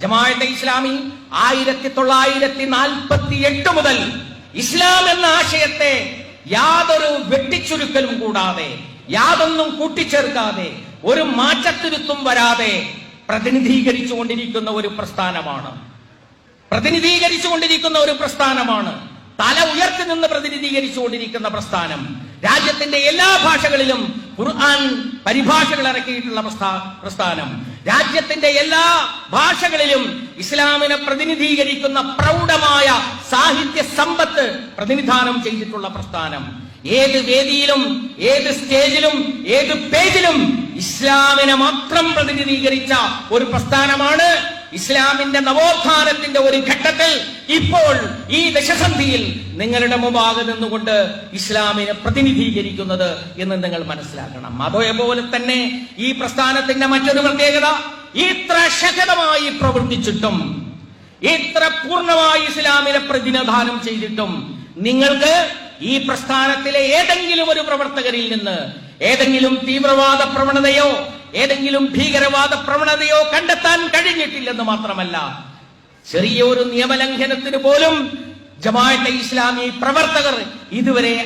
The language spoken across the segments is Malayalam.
ജമാഅത്തെ ഇസ്ലാമി 1948 മുതൽ ഇസ്ലാം എന്ന ആശയത്തെ യാതൊരു വെട്ടിച്ചുരുക്കലും കൂടാതെ, യാതൊന്നും കൂട്ടിച്ചേർക്കാതെ, ഒരു മാറ്റത്തിരുത്തും വരാതെ പ്രതിനിധീകരിച്ചുകൊണ്ടിരിക്കുന്ന ഒരു പ്രസ്ഥാനമാണ്. തല ഉയർത്തി നിന്ന് പ്രതിനിധീകരിച്ചുകൊണ്ടിരിക്കുന്ന പ്രസ്ഥാനം. രാജ്യത്തിന്റെ എല്ലാ ഭാഷകളിലും ഖുർആൻ പരിഭാഷകൾ ഇറക്കിയിട്ടുള്ള പ്രസ്ഥാനം. രാജ്യത്തിന്റെ എല്ലാ ഭാഷകളിലും ഇസ്ലാമിനെ പ്രതിനിധീകരിക്കുന്ന പ്രൗഢമായ സാഹിത്യ സമ്പത്ത് പ്രതിനിധാനം ചെയ്തിട്ടുള്ള പ്രസ്ഥാനം. ഏത് വേദിയിലും, ഏത് സ്റ്റേജിലും, ഏത് പേജിലും ഇസ്ലാമിനെ മാത്രം പ്രതിനിധീകരിച്ച ഒരു പ്രസ്ഥാനമാണ്. ഇസ്ലാമിന്റെ നവോത്ഥാനത്തിന്റെ ഒരു ഘട്ടത്തിൽ ഇപ്പോൾ ഈ ദശസന്ധിയിൽ നിങ്ങളുടെ മുമ്പാകെ നിന്നുകൊണ്ട് ഇസ്ലാമിനെ പ്രതിനിധീകരിക്കുന്നത് എന്ന് നിങ്ങൾ മനസ്സിലാക്കണം. അതേപോലെ തന്നെ ഈ പ്രസ്ഥാനത്തിന്റെ മറ്റൊരു പ്രത്യേകത, ഇത്ര ശക്തമായി പ്രവർത്തിച്ചിട്ടും, ഇത്ര പൂർണ്ണമായി ഇസ്ലാമിനെ പ്രതിനിധാനം ചെയ്തിട്ടും നിങ്ങൾക്ക് ഈ പ്രസ്ഥാനത്തിലെ ഏതെങ്കിലും ഒരു പ്രവർത്തകരിൽ നിന്ന് ഏതെങ്കിലും തീവ്രവാദ പ്രവണതയോ ഏതെങ്കിലും ഭീകരവാദ പ്രവണതയോ കണ്ടെത്താൻ കഴിഞ്ഞിട്ടില്ലെന്ന് മാത്രമല്ല, ചെറിയൊരു നിയമലംഘനത്തിന് പോലും ജമാഅത്തെ ഇസ്ലാമി പ്രവർത്തകർ ഇതുവരെ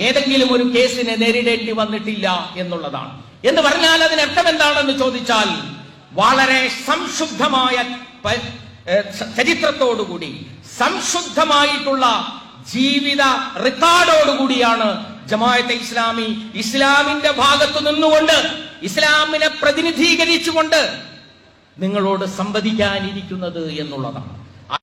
ഏതെങ്കിലും ഒരു കേസിനെ നേരിടേണ്ടി വന്നിട്ടില്ല എന്നുള്ളതാണ്. എന്ന് പറഞ്ഞാൽ അതിനർത്ഥം എന്താണെന്ന് ചോദിച്ചാൽ, വളരെ സംശുദ്ധമായ ചരിത്രത്തോടുകൂടി, സംശുദ്ധമായിട്ടുള്ള ജീവിത റെക്കോർഡോടുകൂടിയാണ് ജമാഅത്തെ ഇസ്ലാമി ഇസ്ലാമിന്റെ ഭാഗത്തു നിന്നുകൊണ്ട്, ഇസ്ലാമിനെ പ്രതിനിധീകരിച്ചുകൊണ്ട് നിങ്ങളോട് സംവദിക്കാനിരിക്കുന്നത് എന്നുള്ളതാണ്.